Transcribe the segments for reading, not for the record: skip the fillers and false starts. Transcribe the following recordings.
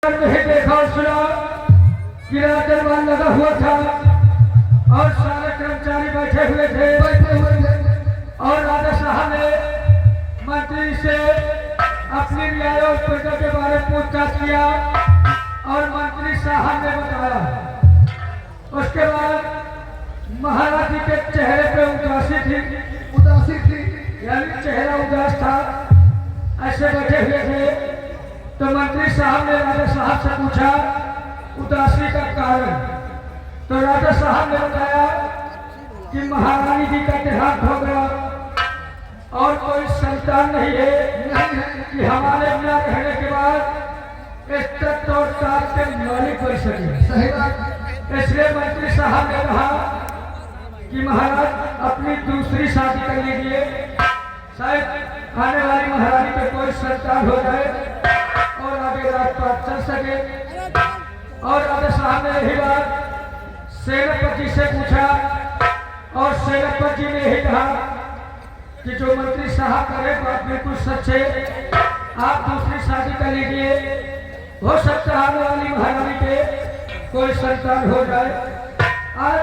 नहीं देखा और सुना कि दरबार लगा हुआ था और सारे कर्मचारी बैठे हुए थे और राजा साहब ने मंत्री से अपनी न्याय और प्रजा के बारे में पूछताछ किया और मंत्री साहब ने बताया। उसके बाद महाराज जी के चेहरे पे उदासी थी यानी चेहरा उदास था, ऐसे बैठे हुए थे। तो मंत्री साहब ने राजा साहब से पूछा उदासी का कारण। तो राजा साहब ने बताया कि महारानी जी का देहांत हो गया और कोई संतान नहीं है कि हमारे बिना रहने के बाद इस तत्व और ताज के मालिक बन सके। सही बात। इसलिए मंत्री साहब ने कहा कि महाराज अपनी दूसरी शादी कर लीजिए, शायद आने वाली महारानी पे कोई संतान हो जाए और आगे राजपाट चल सके। और राजा साहब ने यही बात सेनापति से पूछा और सेनापति जी ने यही कहा कि जो मंत्री साहब करे बात बिल्कुल सच है, आप दूसरी शादी कर लीजिए, हो सकता है आने वाली महारानी पे कोई संतान हो जाए। आज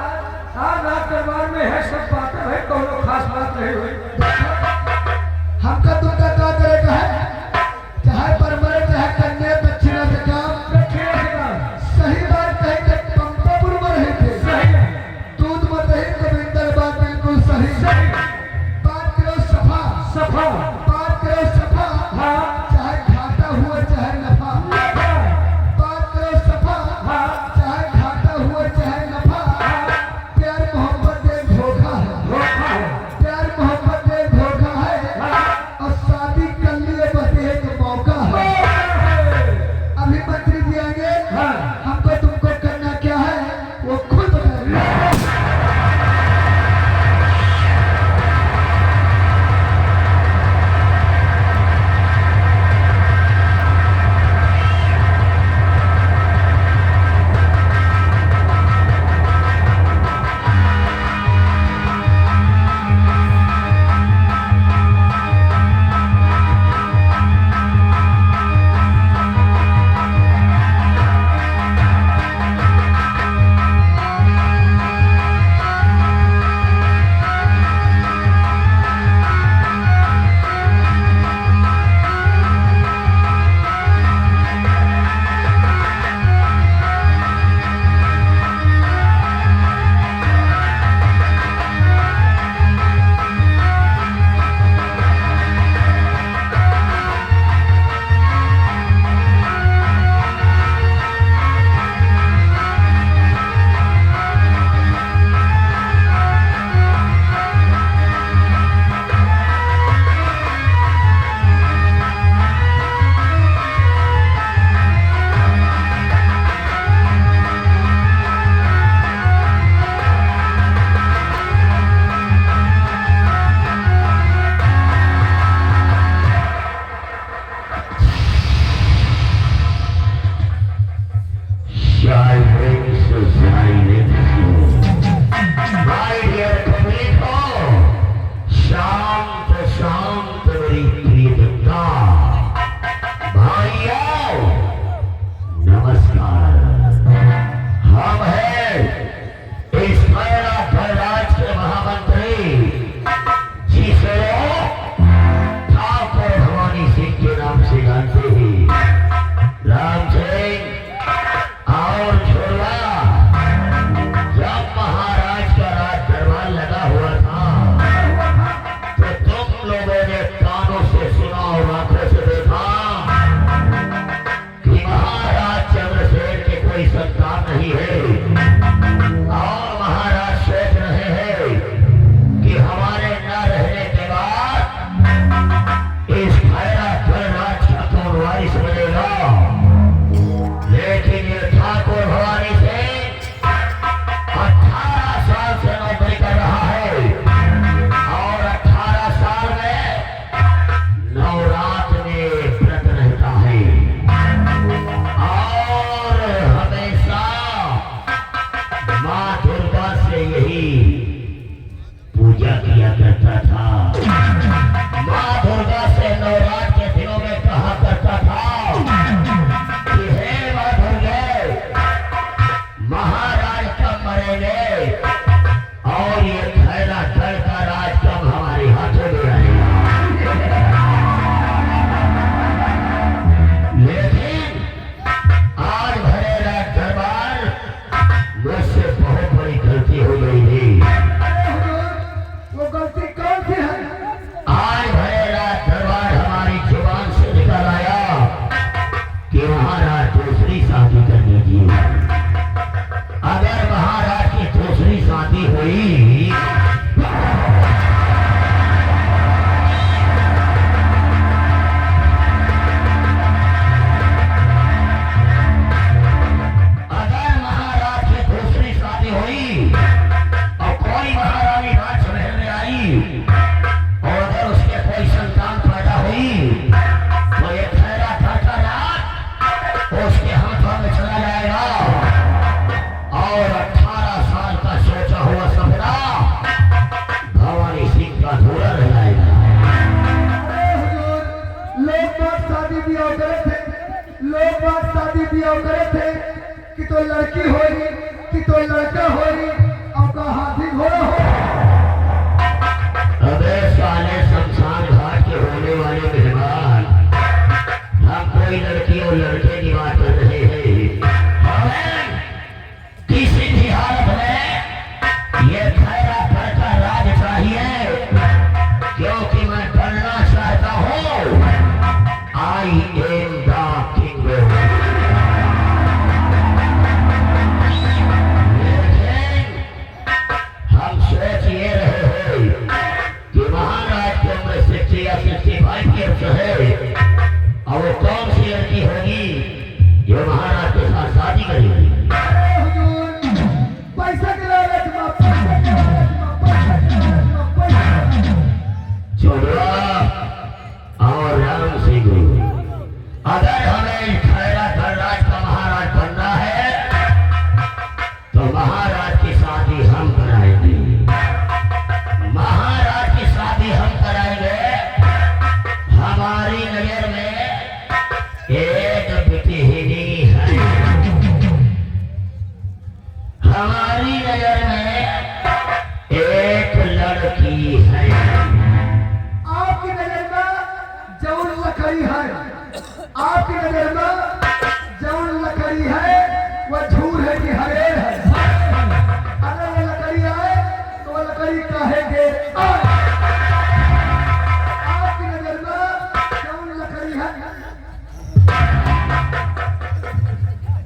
राज दरबार में है सब बातें है, कोनो खास बात नहीं हुई। हमका तुमका क्या करेगा है, चाहे परमरे चाहे कन्या दक्षिणा से काम। सही बात कही कि पंपापुर में रहे थे, दूध में रही गोविंदर बात बिल्कुल सही। बात करो सफा बात करो सफा, चाहे घाटा हुआ चाहे नफा। बात करो सफा, चाहे घाटा हुआ चाहे नफा। प्यार मोहब्बत एक धोखा है, प्यार मोहब्बत एक धोखा है और दूसरी शादी कर लीजिए। अगर महाराज की दूसरी शादी हुई कि तो लड़की होगी कि तो लड़का होगी और का हाथी घोड़ा हो। अबे साले शमशान घाट के होने वाले मेहमान, हम कोई लड़की और लड़के की बात कर रहे हैं। हमें किसी भी हालत में ये खैरा घर का राज चाहिए, क्योंकि मैं करना चाहता हूँ। I am the king. हम सोच ये रहे हैं कि महाराज की उम्र 60 या 65 ईयर्स है, और वो कौन सी लड़की होगी जो महाराज के साथ शादी करेगी। पैसा के लालच चोरा और राम सिंह, अगर हमें खैरा धनराज का महाराज बनना है तो महाराज की शादी हम कराएंगे। महाराज की शादी हम कराएंगे। हमारी नजर में एक बेटी है, हमारी नजर में एक लड़की है। आपकी नजर में जौन लकड़ी है, आपकी नजर में जौन लकड़ी है वह झूर है कि हरेर है। अगर वो लकड़ी आए तो वो लकड़ी कहेंगे आपकी नजर में जौन लकड़ी है।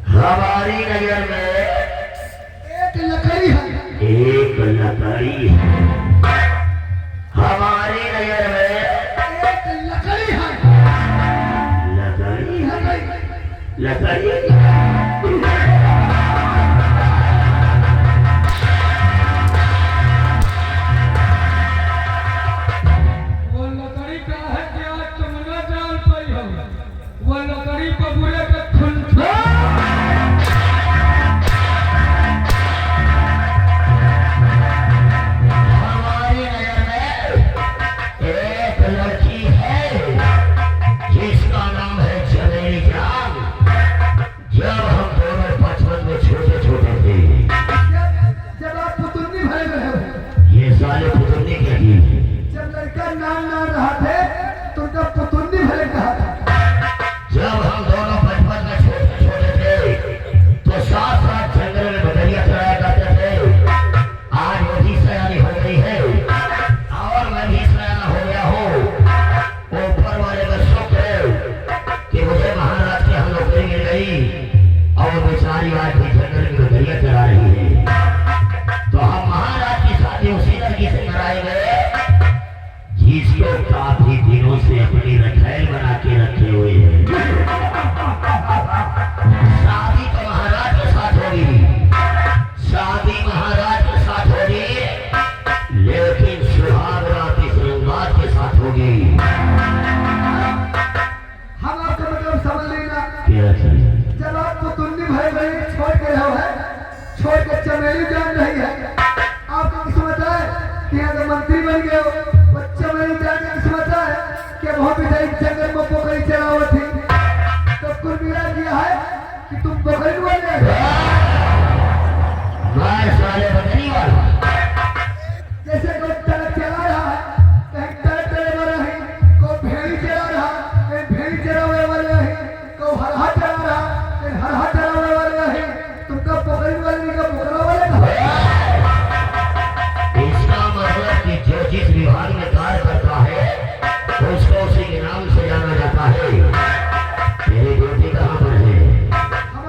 हमारी नजर में एक लकड़ी है, एक लकड़ी है। हमारी नजर में एक लकड़ी है। लकड़ी है, लकड़ी। वो लकड़ी का है कि आज तुम न जान पाई हो। वो लकड़ी बबुरे के खुलछा हमारी नजर में एक लड़की है जिसका नाम है चमेली जान। जब हम दोनों बचपन में छोटे छोटे थे, जब आप पुतुन्नी भरे रहे हो, ये साले पुतुन्नी क्या की। जब लड़का नाम रहा थे तो उनका पुतुन्नी भरे कहा था। जब हम दोनों बचपन में छोटे छोटे थे तो साथ साथ जंगल में बकरियां चराया करते थे। आज वो भी सयानी हो गई है और मैं भी सयाना हो गया हूँ। ऊपर वाले का शुक्र है कि मुझे महाराज की हम नौकरी मिल गई और बेचारी आज भी जंगल में बकरियां चरा रही है। तो हम महाराज की शादी उसी लड़की से कराएंगे जिसको काफी दिनों से अपनी रखैल बना के रखे हुए हैं। शादी तो महाराज के साथ होगी, शादी महाराज के साथ होगी, लेकिन सुहाग रात इस रंगात के साथ होगी। हम आपका मतलब समझ लेना। क्या चीज? जब आप पुतुन्नी भरे भरे छोड़ के रहो है, छोड़ के चमेली जान रही है, आपकी किस्मत है कि यहाँ का मंत्री बन गए हो। वो चमेली जान की किस्मत है कि बहुत बेचारी जंगल में पोखरी चलाओ थी, तो कुल मिला किया है कि तुम पोखरी बन गए। मैं साले बदली वाला जैसे कोई ट्रक चला रहा है, कहीं ट्रक चले वाला है, कोई भेड़ी चला रहा, कहीं भेड़ी चलाने वाले है, कोई हरहा चला रहा, कहीं हरहा चलाने वाले है। तुमका पोखरी वाले का पोखरा वाले का। इसका मतलब कि जो जिस विभाग में कार्य करता है उसको उसी के नाम से जाना जाता है। मेरी ड्यूटी कहाँ पर है? हम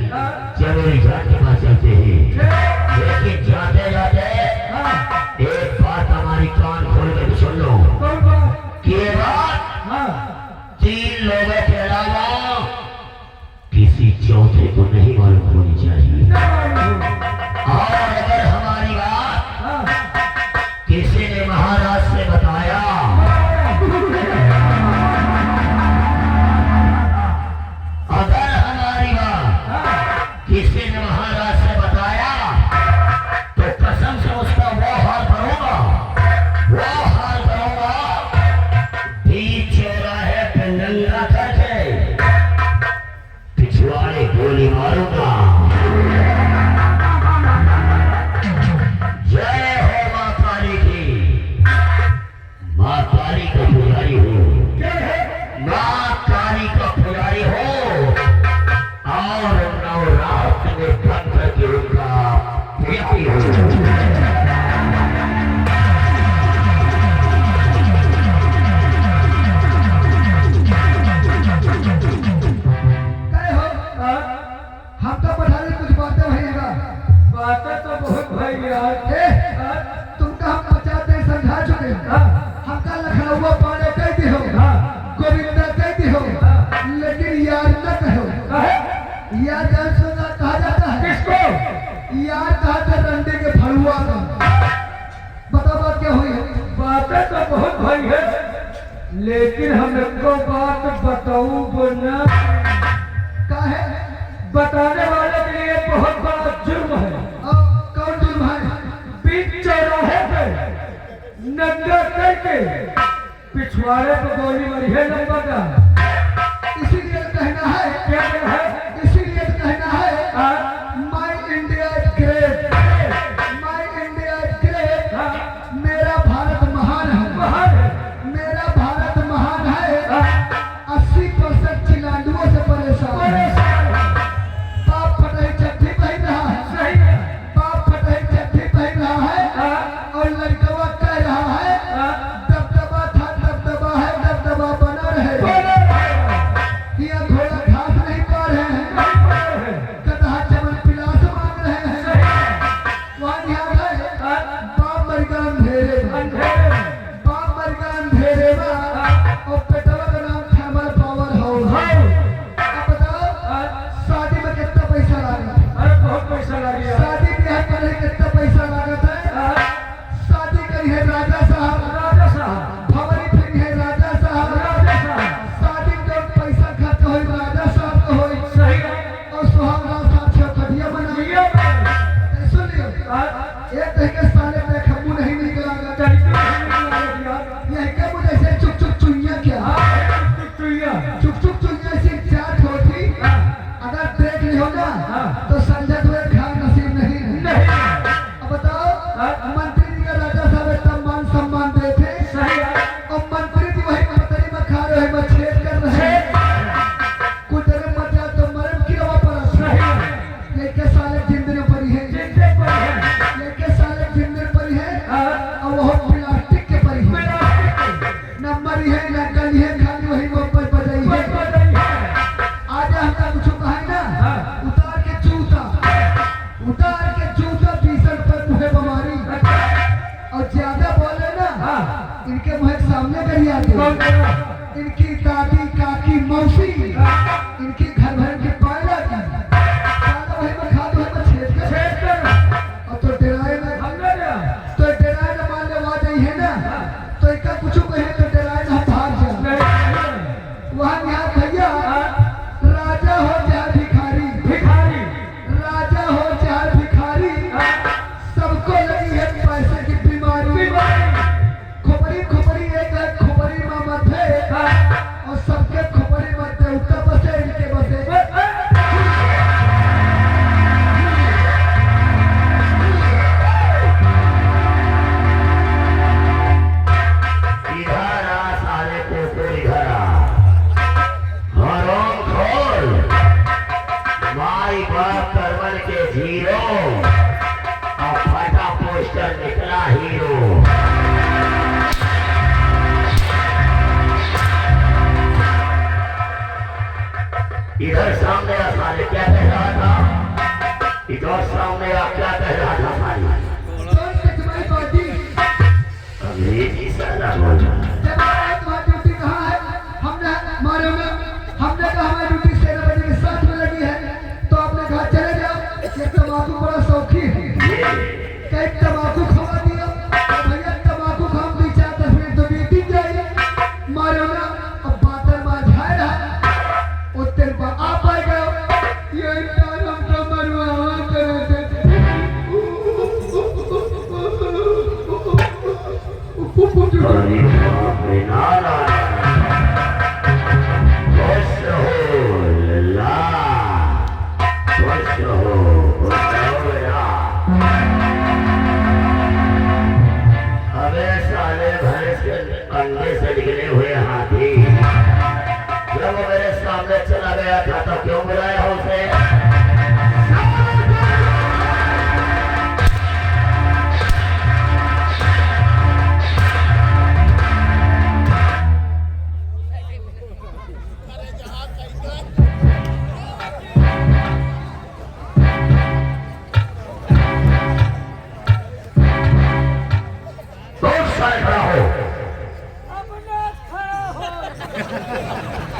जरूरी जान के पास चलते हैं, लेकिन जाते जाते एक बात हमारी कान खोल कर सुन लो कि ये बात 3 लोगों के अलावा किसी चौथे को नहीं मालूम होनी चाहिए। और अगर हमारी बात किसी ने महाराज से बताया, अगर हमारी बात किसी ने महाराज से बताया तो कसम से उसका वो हाल करूंगा, वो हाल करूंगा, बीच चौराहे पे नंगा करके पिछवाड़े गोली मारूंगा। जय हो मां काली की। मां काली का पुजारी हो, मां काली का पुजारी हो, और नवरात्र में बन करके उनका प्रिय हो। हमका पठाने कुछ बातें भैया, बातें तो बहुत भाई यार। तुमका हम 50 दिन समझा चुके हैं। हमका लखनऊ पाने कह दी हो, गोविंदा कह दी हो, लेकिन यार न कहो। यार जान सुना कहा जाता है किसको? यार कहा था रंडे के फड़ुआ का। बताओ बात क्या हुई है? बातें तो बहुत भाई है, लेकिन हमको बात बताऊं ना, का है? बताने वाले के लिए बहुत बड़ा जुर्म है। कौन जुर्म है? बीच चौराहे पे नंगा करके पिछवाड़े पे गोली मारी है नंबर का। इसीलिए कहना है, क्या कहना है? इसीलिए कहना है my India great, my India great. मेरा भारत महान है, महान है, मेरा भारत महान है। 80% चिलांडुओं से परेशान है। बाप फटही चड्ढी पहन रहा है, सही है। बाप फटही चड्ढी पहन रहा है, और लड़कवा कह रहा है दबदबा था, दबदबा है, दबदबा बना रहे। ये घोड़ा घास नहीं पा रहे हैं, गधा चमन पिलास मांग रहे हैं। वहाँ यहाँ गए, बाप मर गया अंधेरे में, बाप मर गया अंधेरे में, और पेटवा का नाम थर्मल पावर हाउस। अब बताओ शादी में कितना पैसा लगा? अरे बहुत पैसा लग गया। शादी ब्याह करने कितना पैसा लागत है? शादी करी है राजा साहब, राजा साहब, भवरी फिरी है राजा साहब, राजा साहब, शादी में जो पैसा खर्च हो राजा साहब को हो, सही है। और सुहागरात साहब छठिया बना। ये बात सुन लियो, एक तरीके साले पे खम्बू नहीं निकला। तरीके से निकला है यार। यही क्या मुझे ऐसे चुक चुक चुइया क्या? चुक चुक चुइया सी चाट होती, अगर देख ली हो ना तो समझे तुम्हें खान नसीब नहीं है। अब बताओ मंत्री जी का राजा साहब इतना मान सम्मान देते, सही है। और मंत्री जी वही मंत्री में खा रहे हैं, छेद कर रहे हैं। कुछ देर मत जा तो मरम की रवा पर। सही है। ये के साले जिंदगी पड़ी है, जिंदे पर है। ये के साले जिंदगी पड़ी है, और वो प्लास्टिक के पड़ी है। न मरी है न गली है, खाली वही वापस बजाई है। आज हमका कुछ कहा है ना, उतार के जूता, उतार के जूता 20 पर मुहे बमारी। और ज्यादा बोले ना इनके मुहे के सामने करी आती। इनकी दादी काकी मौसी इनकी घर भर की पायला की वही में खा दो, में छेद कर। और तो डराए ना, तो डराए ना, मान ले वहाँ जाइए ना तो इनका कुछ कहे तो डराए ना भाग जा। वहाँ यहाँ भैया राजा हो चाहे भिखारी, भिखारी, राजा हो चाहे भिखारी, सबको लगी है पैसे की बीमारी। खोपड़ी खोपड़ी एक है, खोपड़ी माँ मत है, और सबके खोपड़ी मत है, उल्टा बसे इनके बसे। इधर आ साले को इधर आ, हरों खोल, माई बाप करवल के जीरो, और फटा पोस्टर निकला हीरो। इधर सामने आ साले, क्या कह रहा था? अरे बाप रे, नारायण। खुश रहो लल्ला, खुश रहो बेटा। अबे साले भैंस के अंडे से निकले हुए हाथी, जब वो मेरे सामने चला गया था तो क्यों बुलाया उसे?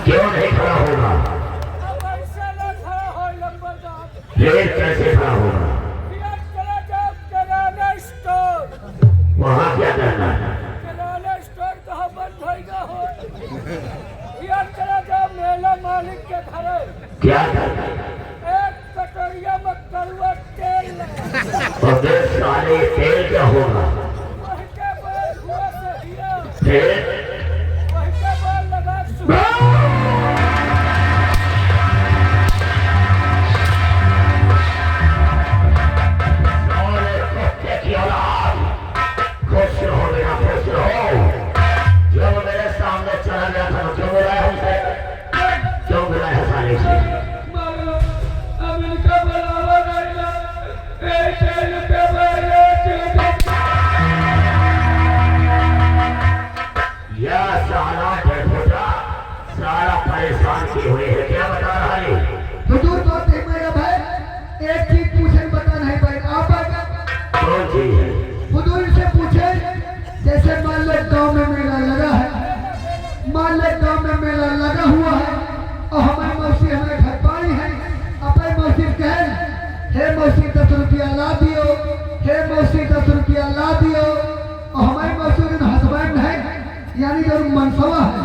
क्यों नहीं खड़ा होगा? फिर कैसे खड़ा होगा? वहाँ क्या करना है? मेला मालिक के घर क्या करना है? एक कटोरिया में कड़वा तेल और देश सारे तेल क्या होगा? वही के बाद हुआ सहिया फिर वही के बाद लगा खुश रहो बेटा, खुश रहो। जब मेरे सामने चला गया था तो क्यों बुलाया उसे? क्यों बुलाया साले से? अब इनका बुलावा नहीं ला तेल पे बोले यह साला डेढ़ोटा सारा परेशान किए हुए है। क्या बता रहा है? हुजूर बात है मेरा भाई, एक चीज पूछे बता नहीं पाए आप आगे। कौन चीज है? हुजूर से पूछे, जैसे मान लो गांव में मेला लगा है, मान लो गांव में मेला लगा हुआ है और हमारी मौसी हमारे घर पाई है, अपने मौसी कहे हे मौसी 10 रुपया ला दियो, हे मौसी 10 रुपया ला दियो, और हमारी मौसी जो हस्बैंड है यानी जो मनसवा है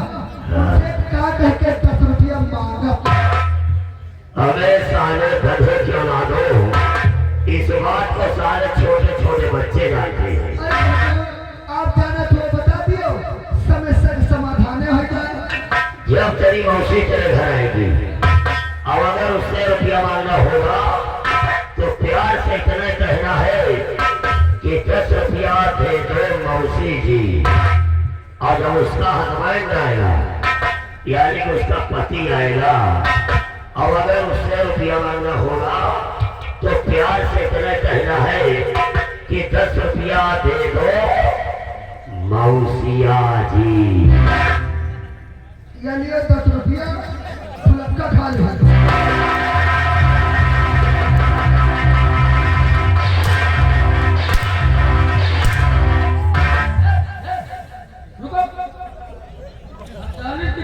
उनसे का कह के 10 रुपया मांगा। अबे साले गधे क्यों ना दो? इस बात को सारे छोटे छोटे बच्चे जानते हैं। आप जाना तो बता दियो, समस्या का समाधान हो जाए। जब तेरी मौसी तेरे घर आएगी और अगर उससे रुपया मांगना होगा तो प्यार से इतना कहना है कि 10 रुपया दे दो मौसी जी। और जब उसका हस्बैंड आएगा यानी कि उसका पति आएगा और अगर उससे रुपया मांगना होगा तो प्यार से इतना कहना है कि 10 रुपया दे दो मौसिया जी। यानी 10 रुपया फुलक्का खा ले।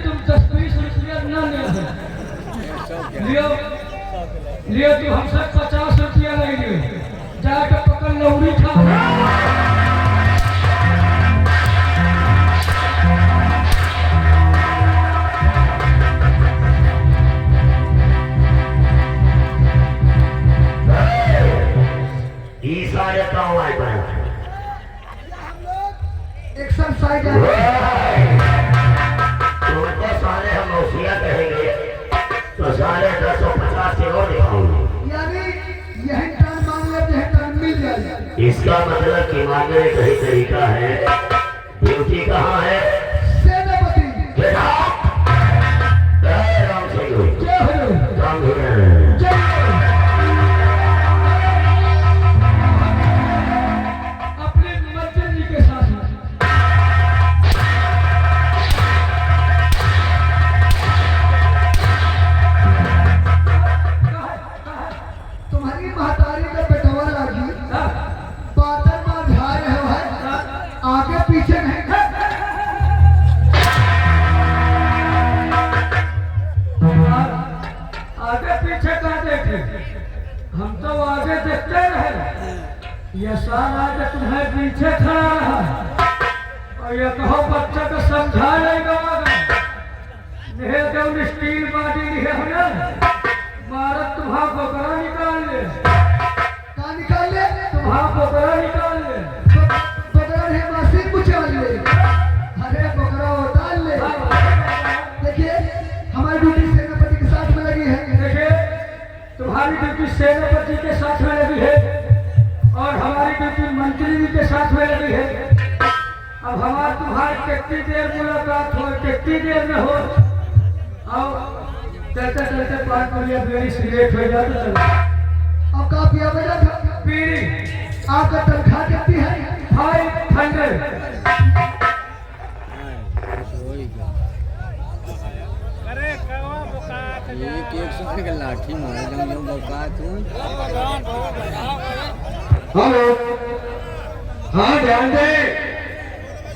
तुम 10-20 रुपया न लियो लियो तू हमसे 50 रुपया ले लियो, जाके पकड़ लौड़ी खा। सारे गाँव आए पड़े एक्सरसाइज तुमको सारे हम मौसिया कहेंगे तो सारे 10-50 किलो दिखाओगे। यानी यही टर्न मांग ले, यही टर्न मिल जाए। इसका मतलब कि मांगने का ही तरीका है। ड्यूटी कहाँ है? सेनापति राम सिंह राम अपने मर्जी के साथ तुम्हारी महतारी का बेटवा लागी बादल में झाड़ है, आगे पीछे नहीं। आगे पीछे क्या देखे, हम तो आगे देखते रहे। ये सारा आगे तुम्हें पीछे खड़ा रहा और ये कहो बच्चा को समझा लेगा स्टील बाटी लिखे हो ना मारत तुम्हारा बकरा निकाल ले। कहाँ निकाल ले? तुम्हारा बकरा निकाल ले। बकरा है मासी कुछ ले। सेनापति के साथ में लगी है और हमारी बेटी मंत्री जी के साथ में लगी है। अब हमारे तुम्हारी कितनी देर मुलाकात हो, कितनी देर में हो, और चलते चलते 5 मिनट मेरी सिगरेट हो जाती चलो। अब का पिया बेटा था बीड़ी आपका तनख्वाह कितनी है? 500। एक लाठी मार हेलो, हाँ ध्यान दें,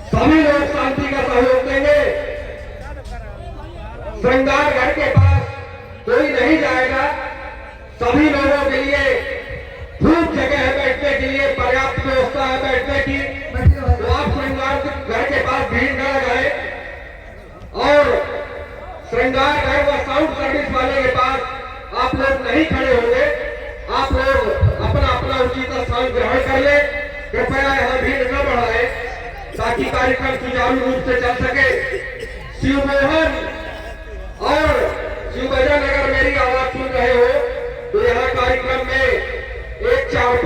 सभी लोग शांति का सहयोग देंगे। श्रृंगार घर के पास कोई नहीं जाएगा। सभी लोगों के लिए खूब जगह है बैठने के लिए, पर्याप्त व्यवस्था है बैठने की। तो आप श्रृंगार घर के पास भीड़ न लगाए और श्रृंगार घर व साउंड सर्विस वाले के पास आप लोग नहीं खड़े होंगे। आप लोग अपना अपना उचित स्थान ग्रहण कर ले। कृपया यहाँ भीड़ न बढ़ाए ताकि कार्यक्रम सुचारू रूप से चल सके। शिवमोहन और शिवभजन अगर मेरी आवाज सुन रहे हो तो यहाँ कार्यक्रम में एक 4-5